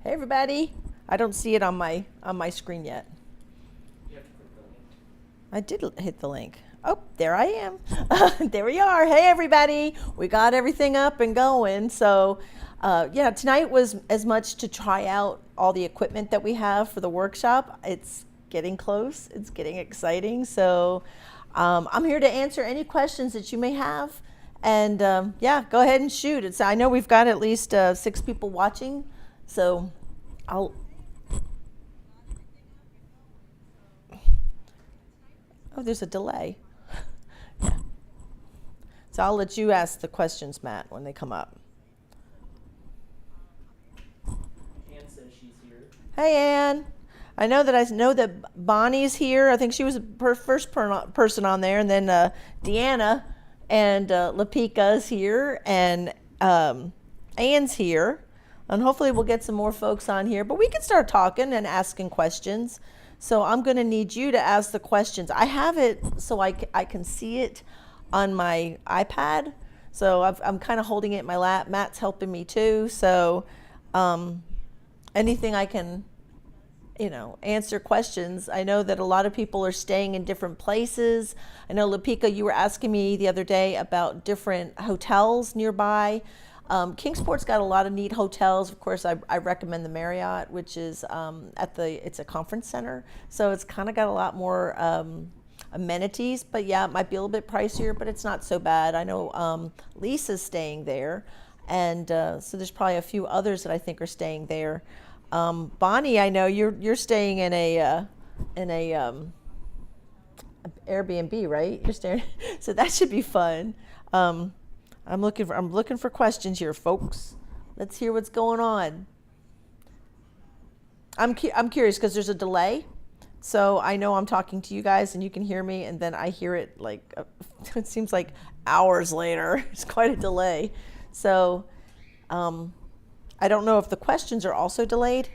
Hey everybody. I don't see it on my screen yet. You have to click the link. I did hit the link. Oh, there I am. There we are. Hey everybody. We got everything up and going. So yeah, tonight was as much to try out all the equipment that we have for the workshop. It's getting close. It's getting exciting. So I'm here to answer any questions that you may have. And yeah, go ahead and shoot. I know we've got at least 6 people watching. So I'll. Oh, there's a delay. Yeah. So I'll let you ask the questions, Matt, when they come up. Ann says she's here. Hey, Ann. I know that Bonnie's here. I think she was the first person on there, and then Deanna and Lapika's here, and Ann's here, and hopefully we'll get some more folks on here. But we can start talking and asking questions. So I'm going to need you to ask the questions. I have it so I can see it on my iPad. So I'm kind of holding it in my lap. Matt's helping me too. So anything I can, answer questions. I know that a lot of people are staying in different places. I know, Lapika, you were asking me the other day about different hotels nearby. Kingsport's got a lot of neat hotels. Of course, I recommend the Marriott, which is it's a conference center. So it's kind of got a lot more amenities, but yeah, it might be a little bit pricier, but it's not so bad. I know Lisa's staying there, and so there's probably a few others that I think are staying there. Bonnie, I know you're staying in a Airbnb, right? You're staying, so that should be fun. I'm looking for questions here, folks. Let's hear what's going on. I'm curious because there's a delay, so I know I'm talking to you guys and you can hear me, and then I hear it like it seems like hours later. It's quite a delay. So I don't know if the questions are also delayed.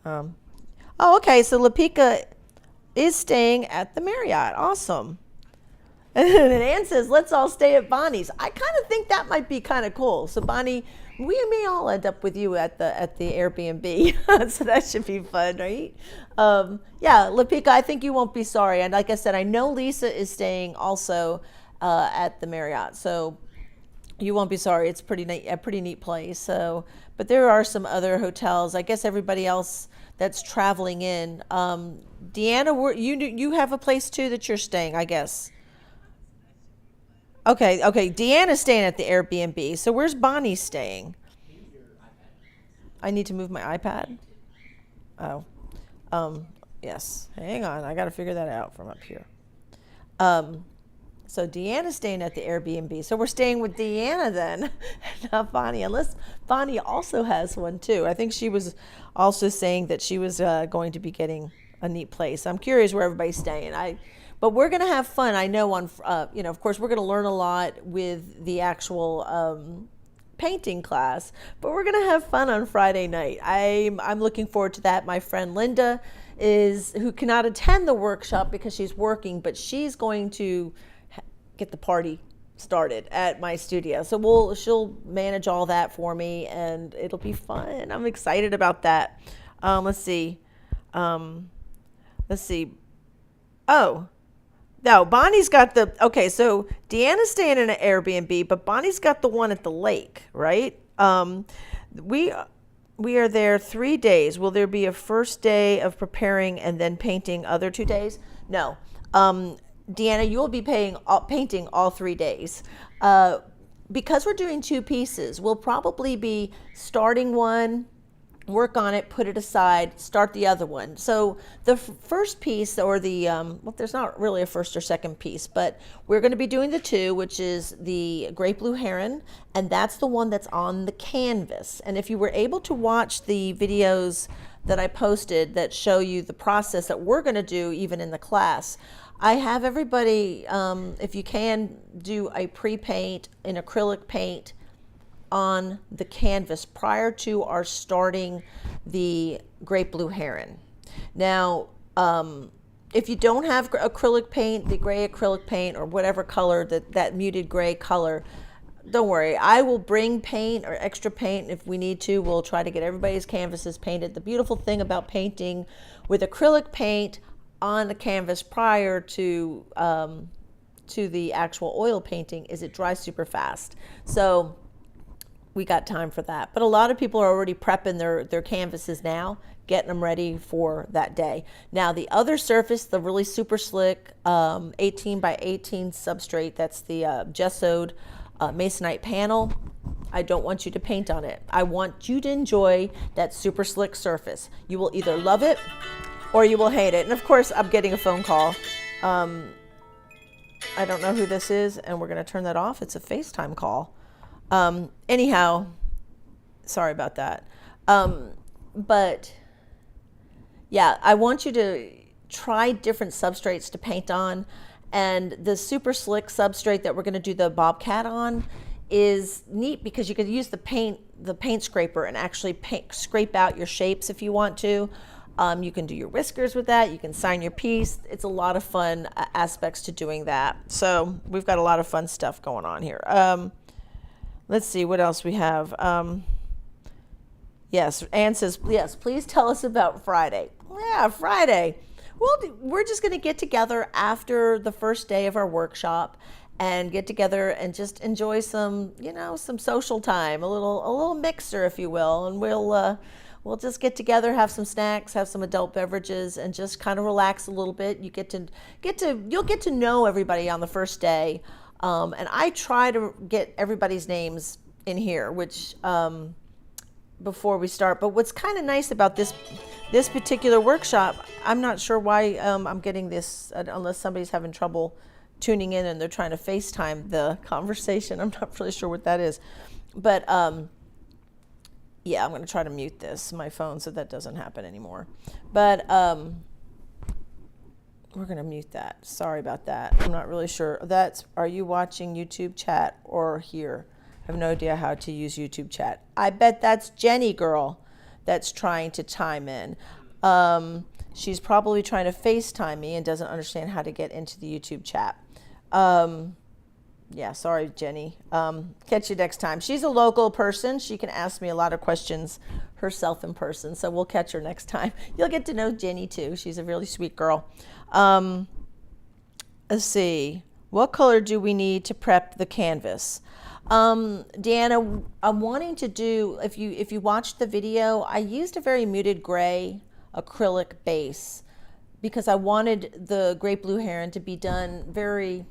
Oh, okay. So Lapika is staying at the Marriott. Awesome. And Ann says, let's all stay at Bonnie's. I kind of think that might be kind of cool. So Bonnie, we may all end up with you at the Airbnb. So that should be fun, right? Yeah, Lapika, I think you won't be sorry. And like I said, I know Lisa is staying also at the Marriott. So you won't be sorry. It's a pretty neat place. So, but there are some other hotels. I guess everybody else that's traveling in. Deanna, you have a place too that you're staying, I guess. Okay. Deanna's staying at the Airbnb. So where's Bonnie staying? Mute your iPad. I need to move my iPad. Oh, yes. Hang on. I got to figure that out from up here. So Deanna's staying at the Airbnb. So we're staying with Deanna then, not Bonnie, unless Bonnie also has one too. I think she was also saying that she was going to be getting a neat place. I'm curious where everybody's staying. But we're going to have fun. I know of course, we're going to learn a lot with the actual painting class, but we're going to have fun on Friday night. I'm looking forward to that. My friend Linda who cannot attend the workshop because she's working, but she's going to get the party started at my studio. So she'll manage all that for me, and it'll be fun. I'm excited about that. Let's see. Oh. No, Bonnie's got so Deanna's staying in an Airbnb, but Bonnie's got the one at the lake, right? We are there 3 days. Will there be a first day of preparing and then painting other 2 days? No. Deanna, you will be painting all 3 days. Because we're doing 2 pieces, we'll probably be starting one, work on it, put it aside, start the other one. So the first piece, or there's not really a first or second piece, but we're going to be doing the 2, which is the Great Blue Heron, and that's the one that's on the canvas. And if you were able to watch the videos that I posted that show you the process that we're going to do even in the class, I have everybody, if you can, do a pre-paint in acrylic paint on the canvas prior to our starting the Great Blue Heron. Now, if you don't have acrylic paint, the gray acrylic paint or whatever color, that muted gray color, don't worry. I will bring paint or extra paint if we need to. We'll try to get everybody's canvases painted. The beautiful thing about painting with acrylic paint on a canvas prior to the actual oil painting is it dries super fast. So we got time for that. But a lot of people are already prepping their canvases now, getting them ready for that day. Now the other surface, the really super slick 18 by 18 substrate, that's the gessoed masonite panel. I don't want you to paint on it. I want you to enjoy that super slick surface. You will either love it or you will hate it. And of course, I'm getting a phone call. I don't know who this is, and we're going to turn that off. It's a FaceTime call. Anyhow, sorry about that. But yeah, I want you to try different substrates to paint on. And the super slick substrate that we're going to do the Bobcat on is neat because you could use the paint scraper and actually scrape out your shapes if you want to. You can do your whiskers with that. You can sign your piece. It's a lot of fun aspects to doing that. So we've got a lot of fun stuff going on here. Let's see what else we have. Yes, Anne says, yes, please tell us about Friday. Yeah, Friday. Well, we're just going to get together after the first day of our workshop and get together and just enjoy some, some social time, a little mixer, if you will, and we'll just get together, have some snacks, have some adult beverages, and just kind of relax a little bit. You'll get to know everybody on the first day, and I try to get everybody's names in here, which before we start. But what's kind of nice about this particular workshop, I'm not sure why I'm getting this, unless somebody's having trouble tuning in and they're trying to FaceTime the conversation. I'm not really sure what that is. But yeah, I'm going to try to mute my phone, so that doesn't happen anymore. But we're going to mute that. Sorry about that. I'm not really sure. Are you watching YouTube chat or here? I have no idea how to use YouTube chat. I bet that's Jenny girl that's trying to chime in. She's probably trying to FaceTime me and doesn't understand how to get into the YouTube chat. Yeah, sorry, Jenny. Catch you next time. She's a local person. She can ask me a lot of questions herself in person, so we'll catch her next time. You'll get to know Jenny, too. She's a really sweet girl. Let's see. What color do we need to prep the canvas? Deanna, I'm wanting to do, if you watched the video, I used a very muted gray acrylic base because I wanted the Great Blue Heron to be done very,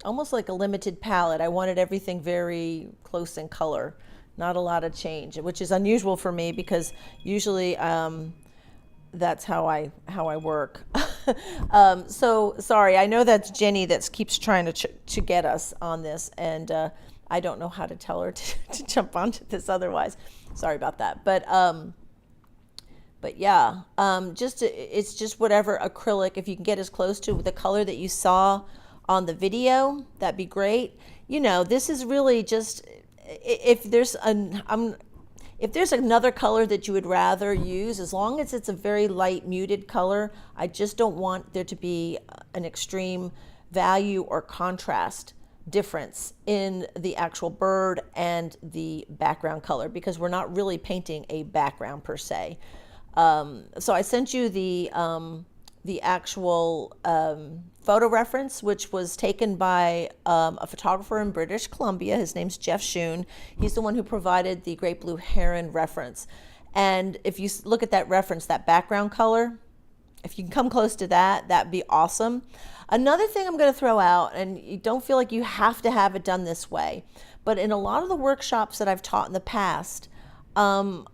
almost like a limited palette. I wanted everything very close in color, not a lot of change, which is unusual for me because usually that's how I work. So sorry, I know that's Jenny that keeps trying to get us on this, and I don't know how to tell her to jump onto this otherwise. Sorry about that. But yeah, it's just whatever acrylic. If you can get as close to the color that you saw on the video, that'd be great. This is really just, if there's another color that you would rather use, as long as it's a very light muted color, I just don't want there to be an extreme value or contrast difference in the actual bird and the background color, because we're not really painting a background per se. So I sent you the actual photo reference, which was taken by a photographer in British Columbia. His name's Jeff Schoon. He's the one who provided the Great Blue Heron reference. And if you look at that reference, that background color, if you can come close to that, that'd be awesome. Another thing I'm going to throw out, and you don't feel like you have to have it done this way, but in a lot of the workshops that I've taught in the past, a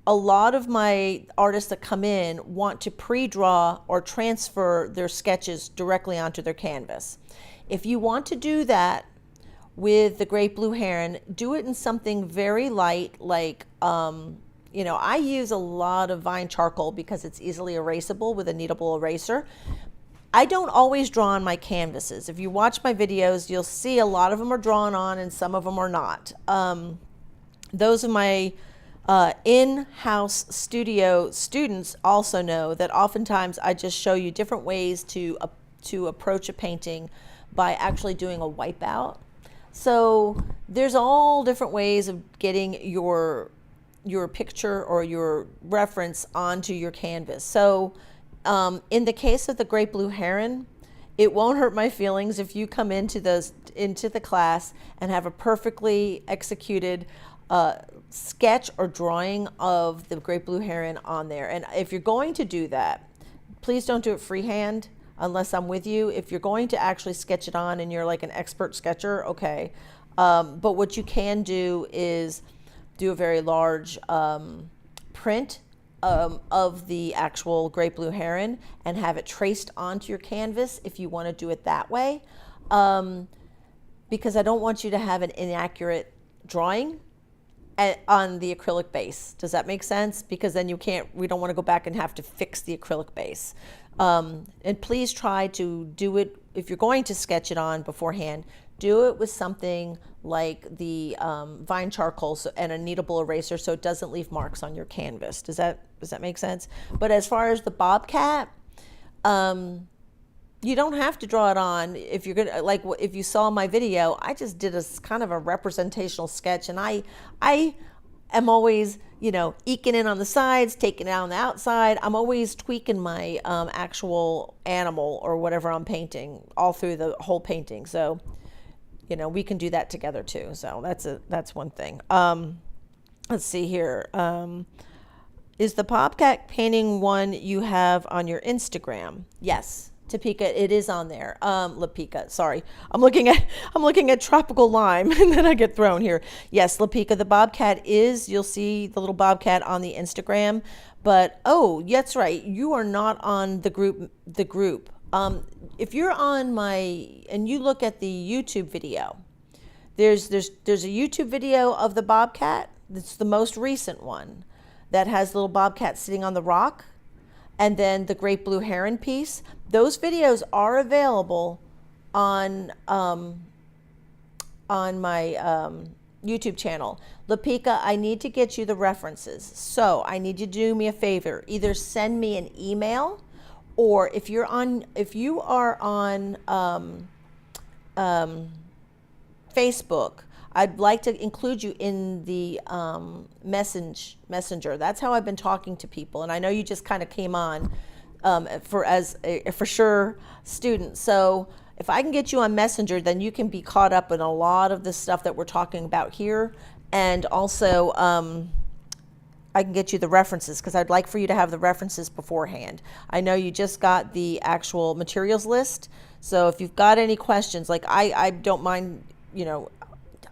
lot of my artists that come in want to pre-draw or transfer their sketches directly onto their canvas. If you want to do that with the Great Blue Heron, do it in something very light, like, I use a lot of Vine charcoal because it's easily erasable with a kneadable eraser. I don't always draw on my canvases. If you watch my videos, you'll see a lot of them are drawn on and some of them are not. Those of my in-house studio students also know that oftentimes I just show you different ways to approach a painting by actually doing a wipeout. So there's all different ways of getting your picture or your reference onto your canvas. So in the case of the Great Blue Heron, it won't hurt my feelings if you come into the class and have a perfectly executed sketch or drawing of the Great Blue Heron on there. And if you're going to do that, please don't do it freehand unless I'm with you. If you're going to actually sketch it on and you're like an expert sketcher, okay. But what you can do is do a very large print of the actual Great Blue Heron and have it traced onto your canvas if you want to do it that way. Because I don't want you to have an inaccurate drawing on the acrylic base. Does that make sense? Because then we don't want to go back and have to fix the acrylic base. And please try to do it, if you're going to sketch it on beforehand, do it with something like the Vine charcoal and a kneadable eraser so it doesn't leave marks on your canvas. Does that make sense? But as far as the bobcat, you don't have to draw it on. If you're gonna, like, if you saw my video, I just did a kind of a representational sketch, and I am always, eking in on the sides, taking it out on the outside. I'm always tweaking my actual animal or whatever I'm painting all through the whole painting. So, we can do that together too. So that's one thing. Let's see here. Is the bobcat painting one you have on your Instagram? Yes. Topeka, it is on there. Lapika, sorry. I'm looking at tropical lime and then I get thrown here. Yes, Lapika, the bobcat you'll see the little bobcat on the Instagram, but that's right. You are not on the group. If you're on and you look at the YouTube video, there's a YouTube video of the bobcat. It's the most recent one that has little bobcat sitting on the rock. And then the Great Blue Heron piece. Those videos are available on my YouTube channel. Lapika, I need to get you the references. So I need you to do me a favor. Either send me an email, or if you are on Facebook, I'd like to include you in the messenger. That's how I've been talking to people, and I know you just kind of came on for sure student. So if I can get you on Messenger, then you can be caught up in a lot of the stuff that we're talking about here, and also I can get you the references because I'd like for you to have the references beforehand. I know you just got the actual materials list, so if you've got any questions, like I don't mind,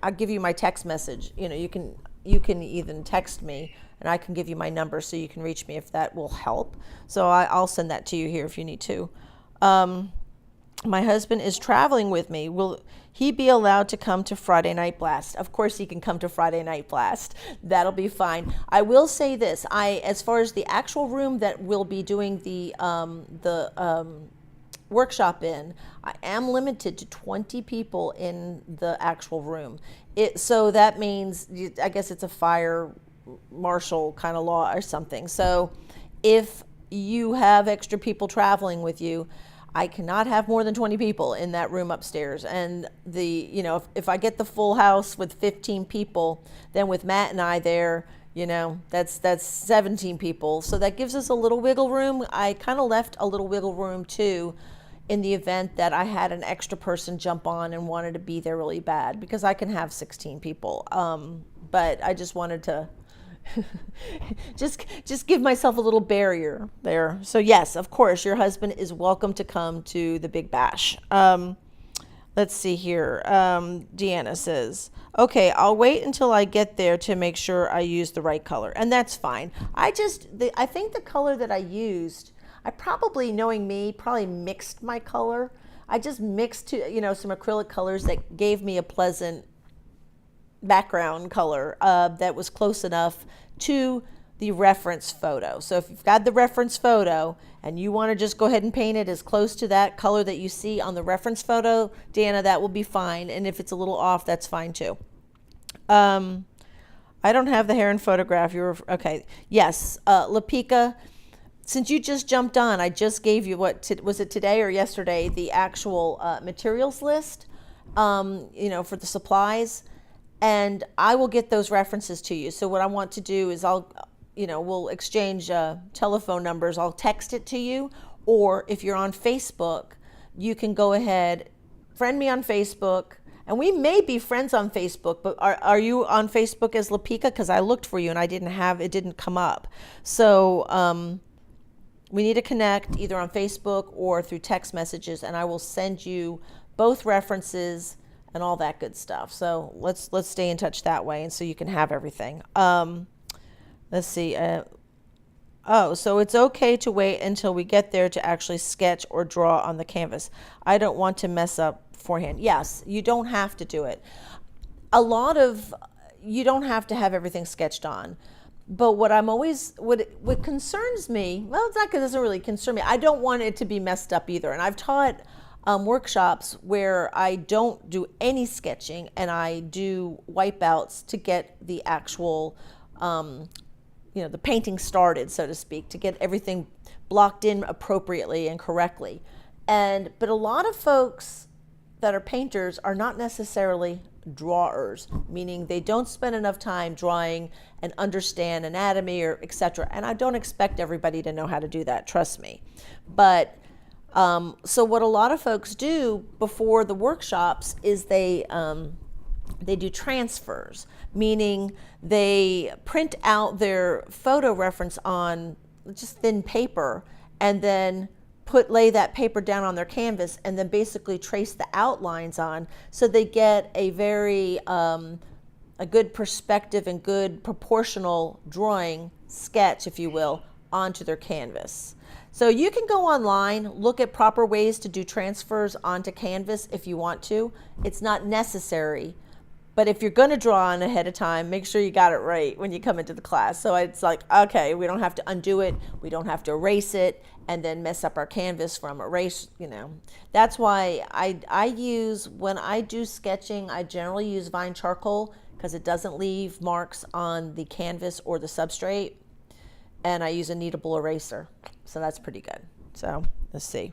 I'll give you my text message. You can even text me, and I can give you my number so you can reach me if that will help. So I'll send that to you here if you need to. My husband is traveling with me. Will he be allowed to come to Friday Night Blast? Of course he can come to Friday Night Blast. That'll be fine. I will say this. As far as the actual room that we'll be doing the workshop in, I am limited to 20 people in the actual room. So that means, I guess it's a fire marshal kind of law or something. So if you have extra people traveling with you, I cannot have more than 20 people in that room upstairs. And if I get the full house with 15 people, then with Matt and I there, that's 17 people. So that gives us a little wiggle room. I kind of left a little wiggle room too, in the event that I had an extra person jump on and wanted to be there really bad, because I can have 16 people. But I just wanted to just give myself a little barrier there. So yes, of course, your husband is welcome to come to the Big Bash. Let's see here. Deanna says, okay, I'll wait until I get there to make sure I use the right color. And that's fine. I think the color that I used, I probably, knowing me, probably mixed my color. I just mixed some acrylic colors that gave me a pleasant background color that was close enough to the reference photo. So if you've got the reference photo and you want to just go ahead and paint it as close to that color that you see on the reference photo, Dana, that will be fine. And if it's a little off, that's fine too. I don't have the heron photograph. Okay. Yes. Lapika, since you just jumped on, I just gave you was it today or yesterday, the actual materials list. for the supplies, and I will get those references to you. So what I want to do is we'll exchange telephone numbers. I'll text it to you, or if you're on Facebook, you can go ahead, friend me on Facebook, and we may be friends on Facebook, but are you on Facebook as Lapika? Because I looked for you and it didn't come up. So we need to connect either on Facebook or through text messages, and I will send you both references and all that good stuff. So let's stay in touch that way, and so you can have everything. Let's see. So it's okay to wait until we get there to actually sketch or draw on the canvas. I don't want to mess up beforehand. Yes, you don't have to do it. You don't have to have everything sketched on. But what concerns me, well, it's not because it doesn't really concern me. I don't want it to be messed up either. And I've taught workshops where I don't do any sketching and I do wipeouts to get the actual, the painting started, so to speak, to get everything blocked in appropriately and correctly. But a lot of folks that are painters are not necessarily drawers, meaning they don't spend enough time drawing and understand anatomy or etc. And I don't expect everybody to know how to do that, trust me. But so what a lot of folks do before the workshops is they do transfers, meaning they print out their photo reference on just thin paper and then lay that paper down on their canvas and then basically trace the outlines on, so they get a very a good perspective and good proportional drawing sketch, if you will, onto their canvas. So you can go online, look at proper ways to do transfers onto canvas if you want to. It's not necessary, but if you're going to draw on ahead of time, make sure you got it right when you come into the class. So it's like, okay, we don't have to undo it, we don't have to erase it and then mess up our canvas from erase, That's why when I do sketching, I generally use Vine charcoal because it doesn't leave marks on the canvas or the substrate. And I use a kneadable eraser. So that's pretty good. So let's see.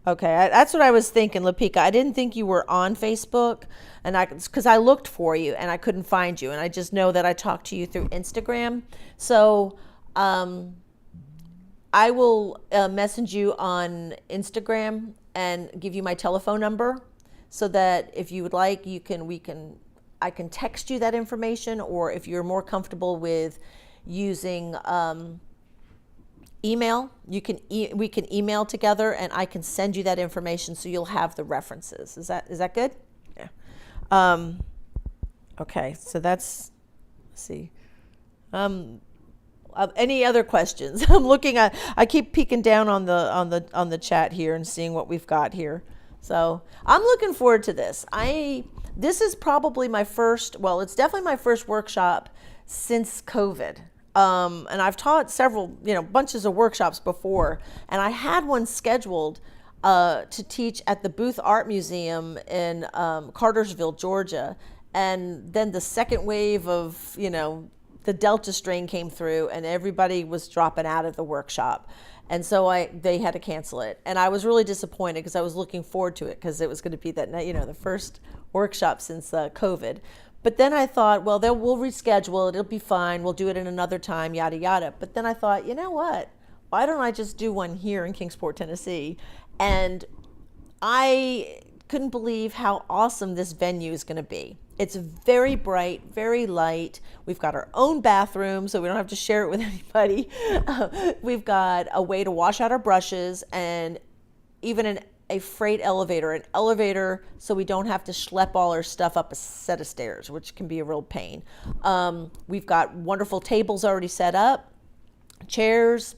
Okay, that's what I was thinking, Lapika. I didn't think you were on Facebook, and because I looked for you and I couldn't find you, and I just know that I talked to you through Instagram. So I will message you on Instagram and give you my telephone number, so that if you would like, I can text you that information, or if you're more comfortable with using email, we can email together and I can send you that information so you'll have the references. Is that good? Yeah. Okay, so let's see. Any other questions? I keep peeking down on the chat here and seeing what we've got here. So I'm looking forward to this. This is probably it's definitely my first workshop since COVID. And I've taught several, bunches of workshops before, and I had one scheduled to teach at the Booth Art Museum in Cartersville, Georgia. And then the second wave of, the Delta strain came through and everybody was dropping out of the workshop. And so they had to cancel it. And I was really disappointed because I was looking forward to it because it was going to be that, the first workshop since COVID. But then I thought, well, we'll reschedule it. It'll be fine. We'll do it in another time, yada, yada. But then I thought, you know what? Why don't I just do one here in Kingsport, Tennessee? And I couldn't believe how awesome this venue is going to be. It's very bright, very light. We've got our own bathroom, so we don't have to share it with anybody. We've got a way to wash out our brushes, and even a freight elevator, an elevator so we don't have to schlep all our stuff up a set of stairs, which can be a real pain. We've got wonderful tables already set up, chairs.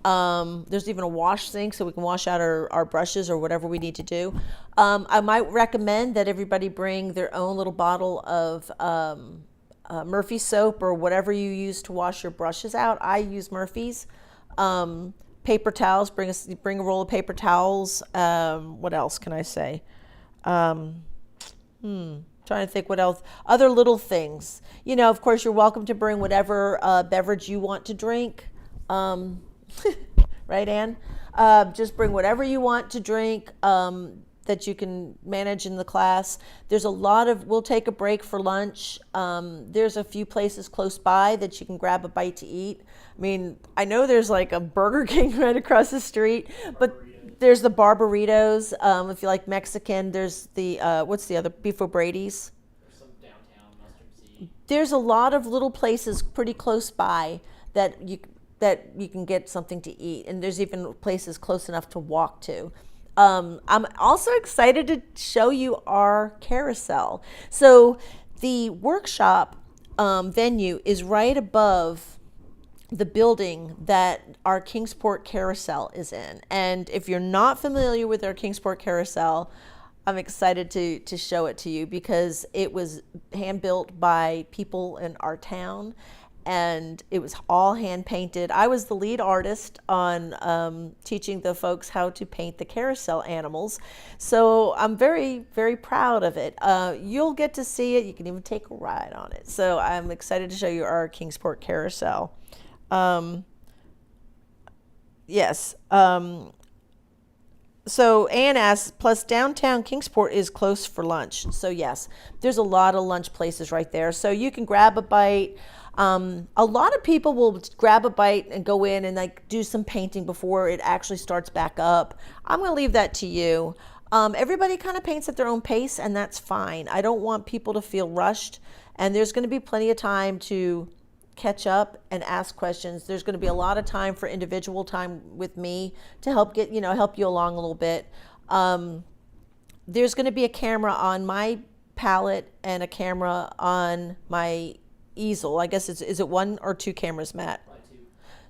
There's even a wash sink so we can wash out our brushes or whatever we need to do. I might recommend that everybody bring their own little bottle of Murphy soap or whatever you use to wash your brushes out. I use Murphy's. Paper towels, bring a roll of paper towels. What else can I say? Trying to think what else. Other little things. Of course, you're welcome to bring whatever beverage you want to drink. Right, Ann? Just bring whatever you want to drink. that you can manage in the class. There's a lot of, we'll take a break for lunch. There's a few places close by that you can grab a bite to eat. I mean, I know there's like a Burger King right across the street, but there's the Barbaritos. If you like Mexican, there's the, what's the other, Beef O'Brady's. There's some downtown Mustard Seed. There's a lot of little places pretty close by that you can get something to eat, and there's even places close enough to walk to. I'm also excited to show you our carousel. So the workshop venue is right above the building that our Kingsport Carousel is in. And if you're not familiar with our Kingsport Carousel, I'm excited to show it to you because it was hand built by people in our town, and it was all hand painted. I was the lead artist on teaching the folks how to paint the carousel animals. So I'm very, very proud of it. You'll get to see it. You can even take a ride on it. So I'm excited to show you our Kingsport Carousel. Yes. So Ann asks, plus downtown Kingsport is close for lunch. So yes, there's a lot of lunch places right there. So you can grab a bite. A lot of people will grab a bite and go in and like do some painting before it actually starts back up. I'm going to leave that to you. Everybody kind of paints at their own pace, and that's fine. I don't want people to feel rushed, and there's going to be plenty of time to catch up and ask questions. There's going to be a lot of time for individual time with me to help help you along a little bit. There's going to be a camera on my palette and a camera on my easel. I guess is it one or two cameras, Matt? Probably two.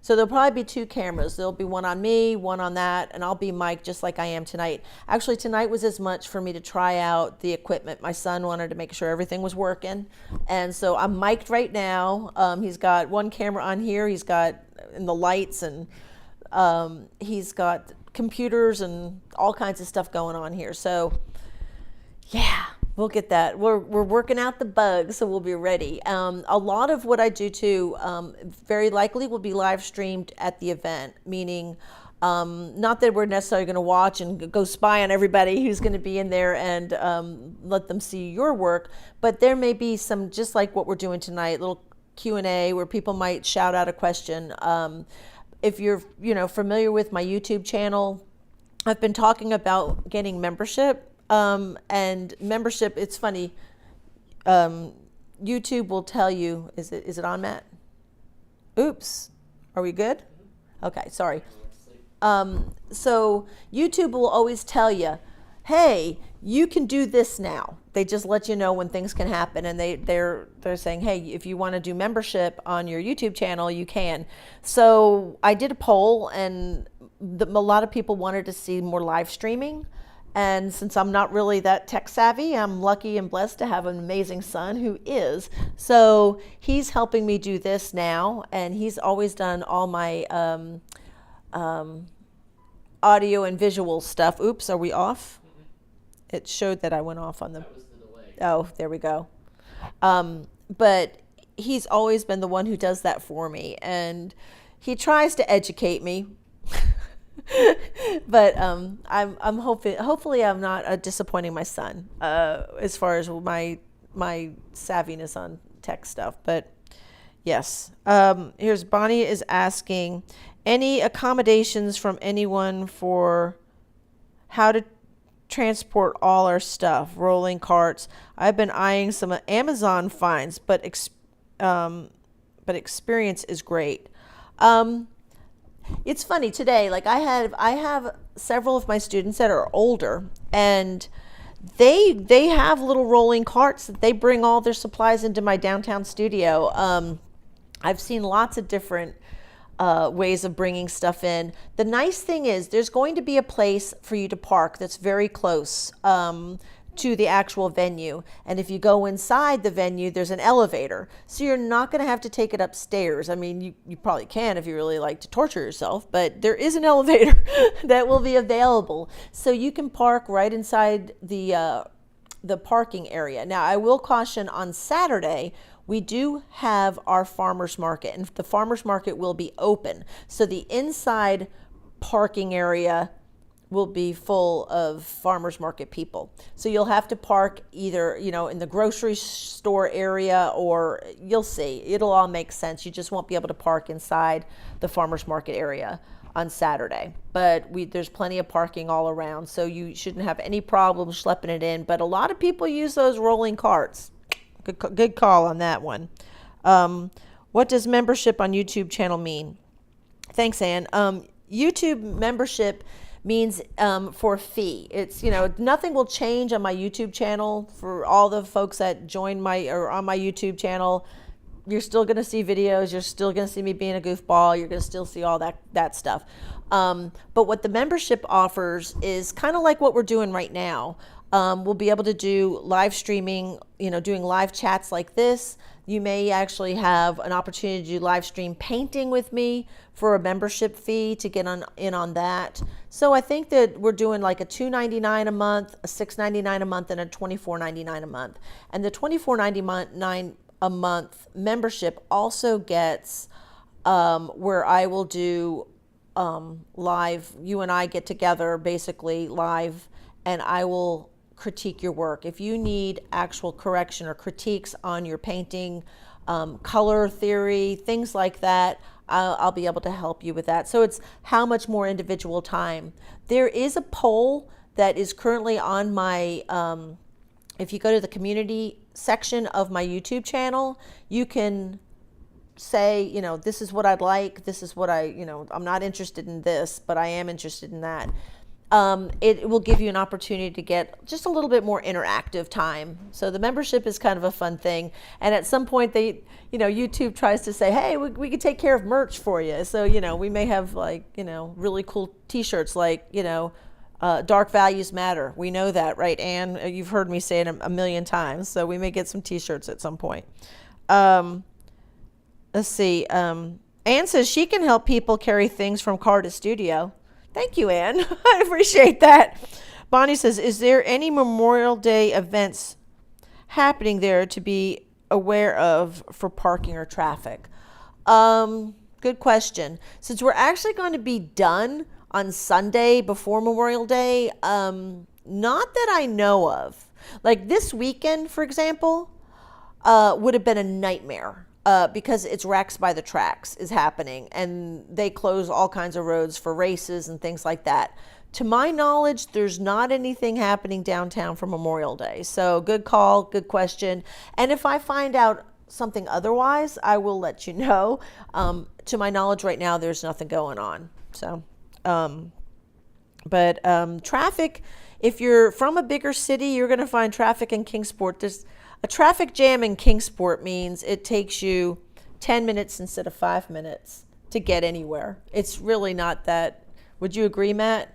So there'll probably be two cameras. There'll be one on me, one on that, and I'll be mic'd just like I am tonight. Actually, tonight was as much for me to try out the equipment. My son wanted to make sure everything was working, and so I'm mic'd right now. He's got one camera on here. He's got in the lights, and he's got computers and all kinds of stuff going on here. So yeah, we'll get that. We're working out the bugs, so we'll be ready. A lot of what I do too, very likely will be live streamed at the event, meaning not that we're necessarily going to watch and go spy on everybody who's going to be in there and let them see your work, but there may be some, just like what we're doing tonight, little Q&A where people might shout out a question. If you're familiar with my YouTube channel, I've been talking about getting membership. And membership, it's funny. YouTube will tell you, is it on, Matt? Oops. Are we good? Okay, sorry. So YouTube will always tell you, hey, you can do this now. They just let you know when things can happen, and they're saying, hey, if you want to do membership on your YouTube channel, you can. So I did a poll, and a lot of people wanted to see more live streaming. And since I'm not really that tech savvy, I'm lucky and blessed to have an amazing son who is. So he's helping me do this now, and he's always done all my audio and visual stuff. Oops, are we off? Mm-hmm. It showed that I went off on the... That was the delay. Oh, there we go. But he's always been the one who does that for me, and he tries to educate me. But I'm hoping, hopefully I'm not disappointing my son as far as my savviness on tech stuff. But yes, here's Bonnie is asking, any accommodations from anyone for how to transport all our stuff, rolling carts. I've been eyeing some Amazon finds, but experience is great. It's funny today, like I have several of my students that are older, and they have little rolling carts that they bring all their supplies into my downtown studio. I've seen lots of different ways of bringing stuff in. The nice thing is there's going to be a place for you to park that's very close to the actual venue. And if you go inside the venue, there's an elevator. So you're not going to have to take it upstairs. I mean, you probably can if you really like to torture yourself, but there is an elevator that will be available. So you can park right inside the parking area. Now, I will caution, on Saturday, we do have our farmers market, and the farmers market will be open. So the inside parking area will be full of farmers market people. So you'll have to park either, in the grocery store area, or you'll see. It'll all make sense. You just won't be able to park inside the farmers market area on Saturday. But there's plenty of parking all around, so you shouldn't have any problem schlepping it in. But a lot of people use those rolling carts. Good call on that one. What does membership on YouTube channel mean? Thanks, Ann. YouTube membership means for a fee. It's, nothing will change on my YouTube channel for all the folks that join on my YouTube channel. You're still going to see videos. You're still going to see me being a goofball. You're going to still see all that stuff. But what the membership offers is kind of like what we're doing right now. We'll be able to do live streaming, doing live chats like this. You may actually have an opportunity to do live stream painting with me for a membership fee to get in on that. So I think that we're doing like a $2.99 a month, a $6.99 a month, and a $24.99 a month. And the $24.99 a month membership also gets where I will do live. You and I get together basically live, and I will critique your work. If you need actual correction or critiques on your painting, color theory, things like that, I'll be able to help you with that. So it's how much more individual time. There is a poll that is currently on my, if you go to the community section of my YouTube channel, you can say, this is what I'd like, this is what I'm not interested in this, but I am interested in that. It will give you an opportunity to get just a little bit more interactive time. So the membership is kind of a fun thing. And at some point YouTube tries to say, hey, we could take care of merch for you. So, we may have really cool t-shirts like, dark values matter. We know that, right, Ann? You've heard me say it a million times. So we may get some t-shirts at some point. Let's see. Ann says she can help people carry things from car to studio. Thank you, Ann. I appreciate that. Bonnie says, is there any Memorial Day events happening there to be aware of for parking or traffic? Good question. Since we're actually going to be done on Sunday before Memorial Day, not that I know of. Like this weekend, for example, would have been a nightmare. Because it's Racks by the Tracks is happening, and they close all kinds of roads for races and things like that. To my knowledge, there's not anything happening downtown for Memorial Day. So good call, good question. And if I find out something otherwise, I will let you know. To my knowledge right now, there's nothing going on. So, traffic, if you're from a bigger city, you're going to find traffic in Kingsport. There's a traffic jam in Kingsport means it takes you 10 minutes instead of 5 minutes to get anywhere. It's really not that. Would you agree, Matt?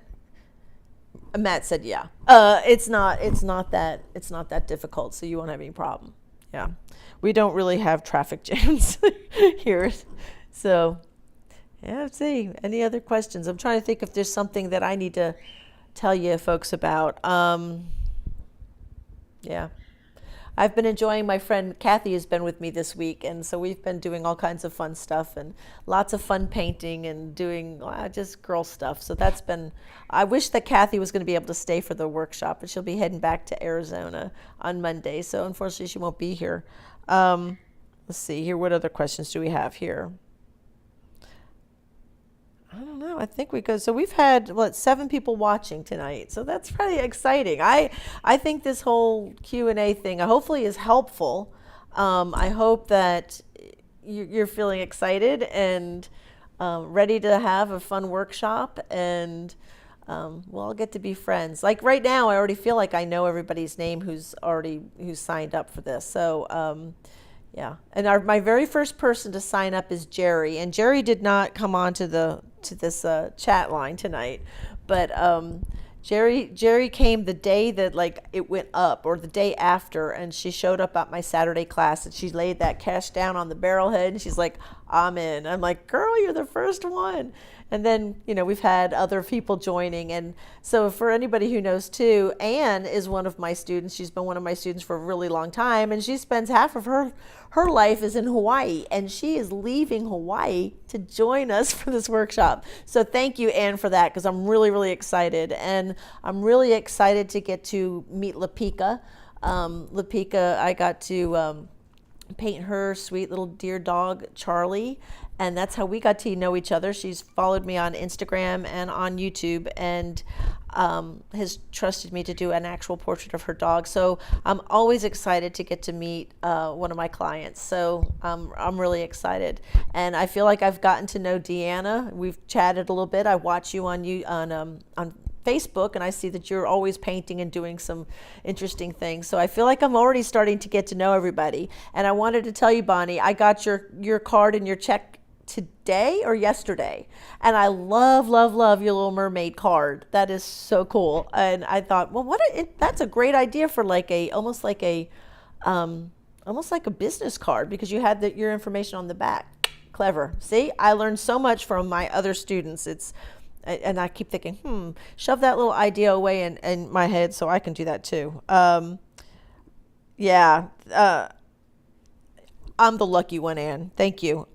Matt said, yeah. It's not that difficult, so you won't have any problem. Yeah. We don't really have traffic jams here. So, yeah, let's see. Any other questions? I'm trying to think if there's something that I need to tell you folks about. Yeah. I've been enjoying, my friend Kathy has been with me this week, and so we've been doing all kinds of fun stuff and lots of fun painting and doing just girl stuff. So that's been, I wish that Kathy was going to be able to stay for the workshop, but she'll be heading back to Arizona on Monday, so unfortunately she won't be here. Let's see here, what other questions do we have here? I don't know. I think so we've had 7 people watching tonight, so that's pretty exciting. I think this whole Q&A thing hopefully is helpful. I hope that you're feeling excited and ready to have a fun workshop, and we'll all get to be friends. Like right now, I already feel like I know everybody's name who's signed up for this. So yeah, and my very first person to sign up is Jerry, and Jerry did not come on to this chat line tonight, but Jerry came the day that it went up, or the day after, and she showed up at my Saturday class, and she laid that cash down on the barrel head, and she's like, I'm in. I'm like, girl, you're the first one. And then, we've had other people joining. And so for anybody who knows too, Anne is one of my students. She's been one of my students for a really long time. And she spends half of her life is in Hawaii. And she is leaving Hawaii to join us for this workshop. So thank you, Anne, for that, because I'm really, really excited. And I'm really excited to get to meet Lapika. Lapika, I got to paint her sweet little dear dog, Charlie. And that's how we got to know each other. She's followed me on Instagram and on YouTube, and has trusted me to do an actual portrait of her dog. So I'm always excited to get to meet one of my clients. So I'm really excited. And I feel like I've gotten to know Deanna. We've chatted a little bit. I watch you on Facebook, and I see that you're always painting and doing some interesting things. So I feel like I'm already starting to get to know everybody. And I wanted to tell you, Bonnie, I got your card and your check today or yesterday, and I love your Little Mermaid card. That is so cool. And I thought, well, that's a great idea for almost like a business card, because you had your information on the back. Clever. See, I learned so much from my other students. And I keep thinking, shove that little idea away in my head so I can do that too. I'm the lucky one, Anne. Thank you.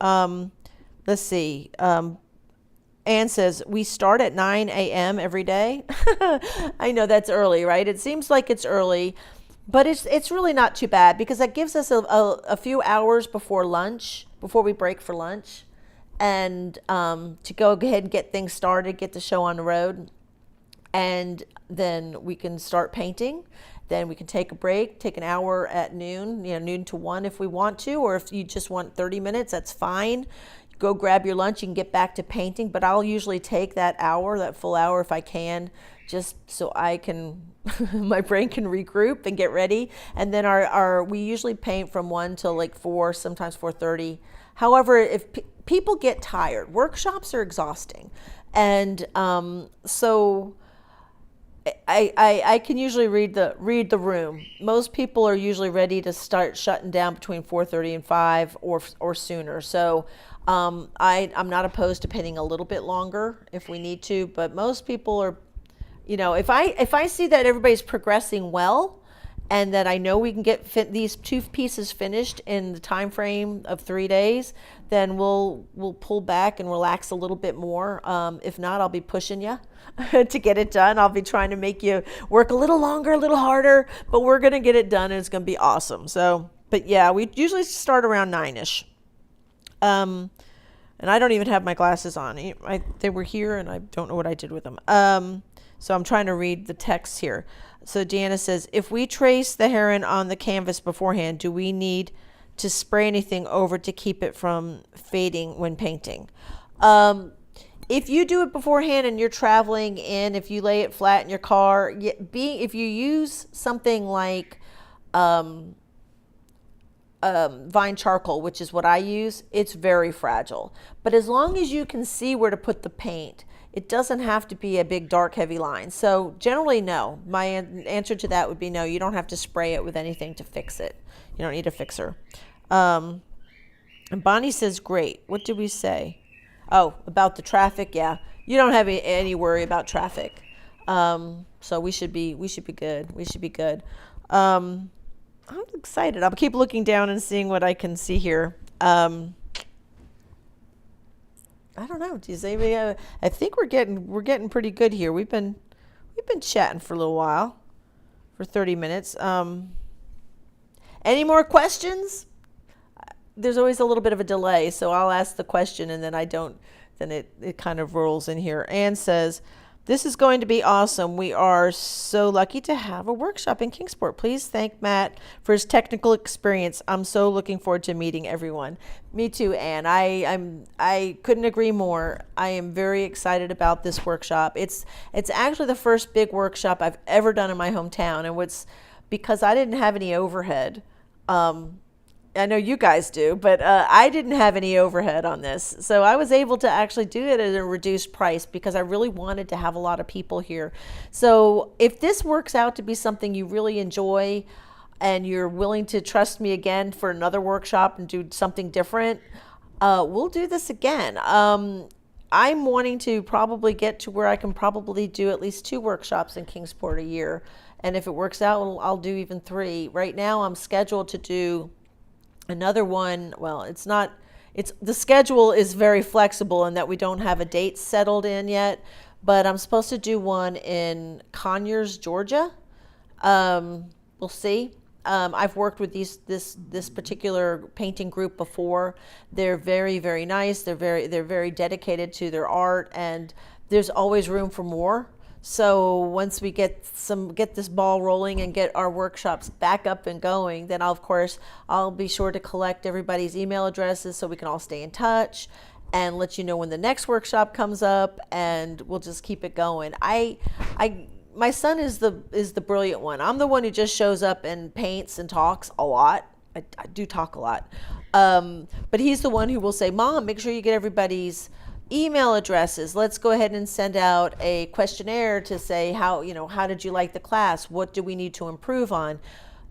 Let's see. Anne says, we start at 9 a.m. every day. I know that's early, right? It seems like it's early, but it's really not too bad, because that gives us a few hours before lunch, before we break for lunch, and to go ahead and get things started, get the show on the road. And then we can start painting. Then we can take a break, take an hour at noon, noon to 1 if we want to, or if you just want 30 minutes, that's fine. Go grab your lunch and get back to painting. But I'll usually take that full hour if I can, just so I can, my brain can regroup and get ready. And then we usually paint from 1 till like 4, sometimes 4:30. However, if people get tired, workshops are exhausting. And so I can usually read the room. Most people are usually ready to start shutting down between 4:30 and 5 or sooner. So I'm not opposed to painting a little bit longer if we need to, but most people are, if I see that everybody's progressing well, and that I know we can get these 2 pieces finished in the time frame of 3 days, then we'll pull back and relax a little bit more. If not, I'll be pushing you to get it done. I'll be trying to make you work a little longer, a little harder, but we're going to get it done, and it's going to be awesome. So, but yeah, we usually start around 9ish. And I don't even have my glasses on. They were here, and I don't know what I did with them. So I'm trying to read the text here. So Deanna says, if we trace the heron on the canvas beforehand, do we need to spray anything over to keep it from fading when painting? If you do it beforehand and you're traveling in, if you lay it flat in your car, if you use something like Vine charcoal, which is what I use, it's very fragile. But as long as you can see where to put the paint, it doesn't have to be a big, dark, heavy line. So generally, no. My answer to that would be no. You don't have to spray it with anything to fix it. You don't need a fixer. And Bonnie says, great. What did we say? Oh, about the traffic. Yeah, you don't have any worry about traffic. So we should be good. We should be good. I'm excited. I'll keep looking down and seeing what I can see here. I don't know. I think we're getting pretty good here. We've been chatting for a little while, for 30 minutes. Any more questions? There's always a little bit of a delay, so I'll ask the question and then it kind of rolls in here. Anne says, this is going to be awesome. We are so lucky to have a workshop in Kingsport. Please thank Matt for his technical experience. I'm so looking forward to meeting everyone. Me too, Anne. I couldn't agree more. I am very excited about this workshop. It's actually the first big workshop I've ever done in my hometown, and because I didn't have any overhead. I know you guys do, but I didn't have any overhead on this. So I was able to actually do it at a reduced price because I really wanted to have a lot of people here. So if this works out to be something you really enjoy and you're willing to trust me again for another workshop and do something different, We'll do this again. I'm wanting to probably get to where I can probably do at least 2 workshops in Kingsport a year. And if it works out, I'll do even 3. Right now, I'm scheduled to do another one. Well, it's not, it's the schedule is very flexible in that we don't have a date settled in yet, but I'm supposed to do one in Conyers, Georgia. We'll see. I've worked with this particular painting group before. They're very, very nice. They're very dedicated to their art, and there's always room for more. So once we get this ball rolling and get our workshops back up and going, then of course I'll be sure to collect everybody's email addresses so we can all stay in touch and let you know when the next workshop comes up, and we'll just keep it going. My son is the brilliant one. I'm the one who just shows up and paints and talks a lot. I do talk a lot. But he's the one who will say, Mom, make sure you get everybody's email addresses. Let's go ahead and send out a questionnaire to say how did you like the class? What do we need to improve on?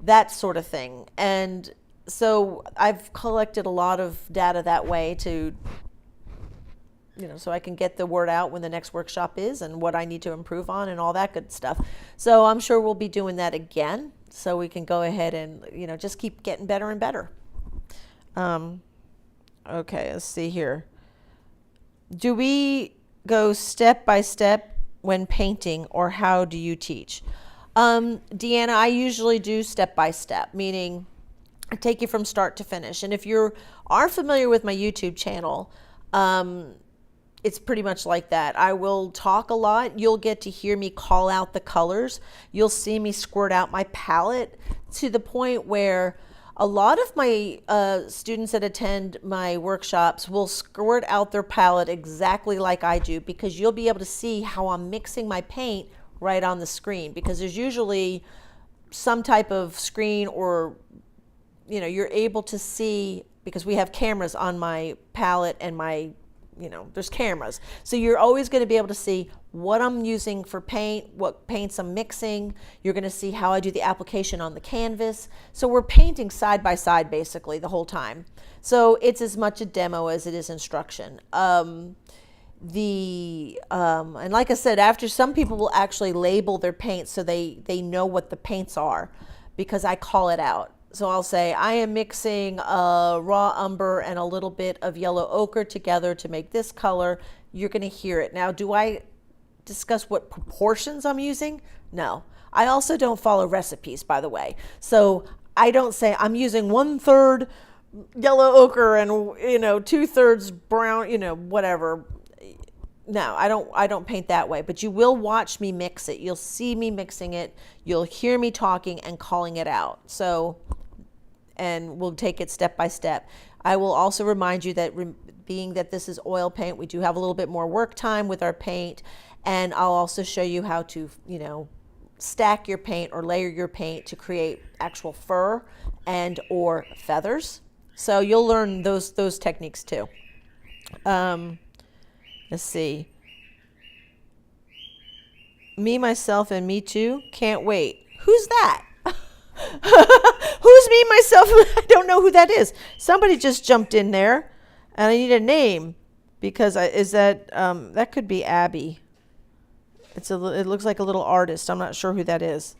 That sort of thing. And so I've collected a lot of data that way to so I can get the word out when the next workshop is and what I need to improve on and all that good stuff. So I'm sure we'll be doing that again so we can go ahead and, just keep getting better and better. Okay, let's see here. Do we go step by step when painting, or how do you teach? Deanna, I usually do step by step, meaning I take you from start to finish. And if you are familiar with my YouTube channel, it's pretty much like that. I will talk a lot. You'll get to hear me call out the colors. You'll see me squirt out my palette to the point where a lot of my students that attend my workshops will squirt out their palette exactly like I do, because you'll be able to see how I'm mixing my paint right on the screen, because there's usually some type of screen, or you're able to see, because we have cameras on my palette and my there's cameras. So you're always going to be able to see what I'm using for paint, what paints I'm mixing. You're going to see how I do the application on the canvas. So we're painting side by side basically the whole time. So it's as much a demo as it is instruction. And like I said, after, some people will actually label their paints so they know what the paints are, because I call it out. So I'll say, I am mixing raw umber and a little bit of yellow ochre together to make this color. You're going to hear it. Now, do I discuss what proportions I'm using? No. I also don't follow recipes, by the way. So I don't say I'm using 1/3 yellow ochre and 2/3 brown, whatever. No, I don't paint that way, but you will watch me mix it. You'll see me mixing it. You'll hear me talking and calling it out. So, and we'll take it step by step. I will also remind you that being that this is oil paint, we do have a little bit more work time with our paint, and I'll also show you how to, stack your paint or layer your paint to create actual fur and or feathers. So you'll learn those techniques too. Let's see. Me, myself, and me too. Can't wait. Who's that? Who's me, myself? I don't know who that is. Somebody just jumped in there, and I need a name, because that could be Abby. It looks like a little artist. I'm not sure who that is.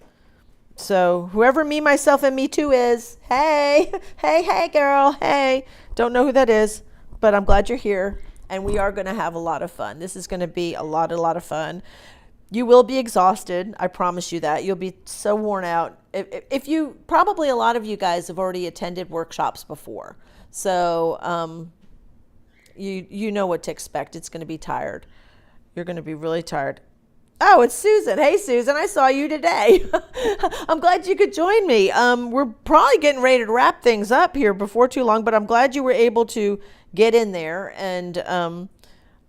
So whoever me, myself, and me too is, hey, hey, girl, hey. Don't know who that is, but I'm glad you're here, and we are going to have a lot of fun. This is going to be a lot of fun. You will be exhausted. I promise you that. You'll be so worn out. If you, probably a lot of you guys have already attended workshops before. So you know what to expect. It's going to be tired. You're going to be really tired. Oh, it's Susan. Hey, Susan, I saw you today. I'm glad you could join me. We're probably getting ready to wrap things up here before too long, but I'm glad you were able to get in there, and I'm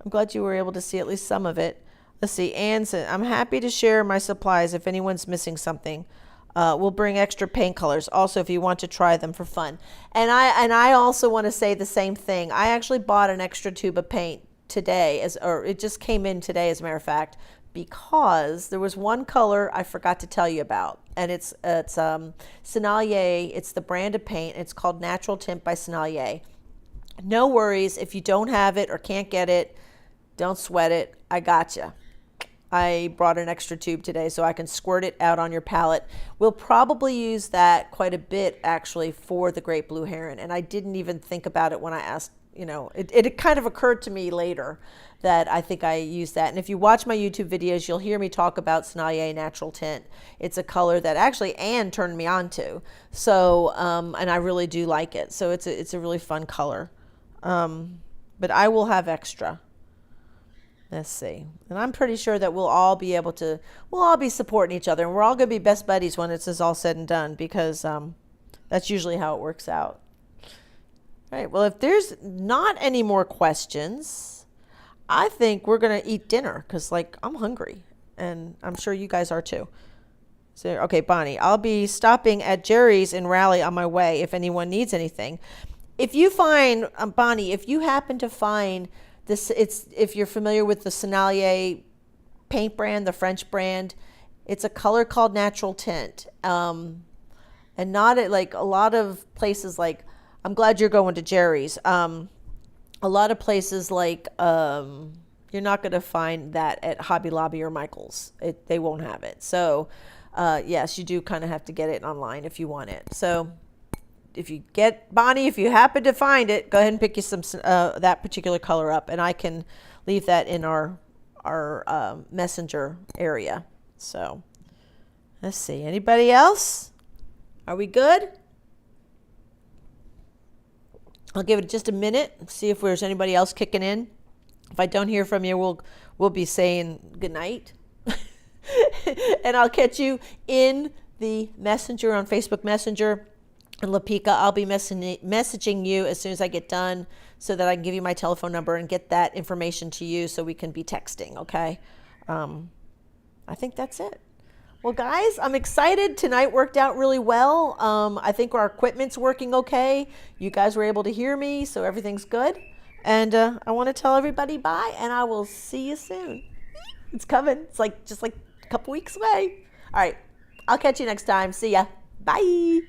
glad you were able to see at least some of it. Let's see. Ann said, I'm happy to share my supplies if anyone's missing something. We'll bring extra paint colors also if you want to try them for fun. And I also want to say the same thing. I actually bought an extra tube of paint today, or it just came in today, as a matter of fact, because there was one color I forgot to tell you about, and it's Sennelier. It's the brand of paint. It's called Natural Tint by Sennelier. No worries. If you don't have it or can't get it, don't sweat it. I gotcha. I brought an extra tube today so I can squirt it out on your palette. We'll probably use that quite a bit actually for the Great Blue Heron. And I didn't even think about it when I asked, it kind of occurred to me later that I think I used that. And if you watch my YouTube videos, you'll hear me talk about Sennelier Natural Tint. It's a color that actually Anne turned me on to. So, and I really do like it. So it's a really fun color. But I will have extra. Let's see. And I'm pretty sure that we'll all be supporting each other, and we're all going to be best buddies when this is all said and done, because that's usually how it works out. All right. Well, if there's not any more questions, I think we're going to eat dinner, because I'm hungry, and I'm sure you guys are too. So, okay, Bonnie, I'll be stopping at Jerry's in Raleigh on my way if anyone needs anything. If you find, Bonnie, if you happen to find this, if you're familiar with the Sennelier paint brand, the French brand, it's a color called Natural Tint. And not at a lot of places I'm glad you're going to Jerry's. A lot of places you're not going to find that at Hobby Lobby or Michael's. They won't have it. So, yes, you do kind of have to get it online if you want it. So, if you happen to find it, go ahead and pick you some that particular color up, and I can leave that in our messenger area. So let's see. Anybody else? Are we good? I'll give it just a minute, see if there's anybody else kicking in. If I don't hear from you, we'll be saying good night, and I'll catch you in the messenger on Facebook Messenger. And Lapika, I'll be messaging you as soon as I get done so that I can give you my telephone number and get that information to you so we can be texting, okay? I think that's it. Well, guys, I'm excited. Tonight worked out really well. I think our equipment's working okay. You guys were able to hear me, so everything's good. And I want to tell everybody bye, and I will see you soon. It's coming. It's just a couple weeks away. All right. I'll catch you next time. See ya. Bye.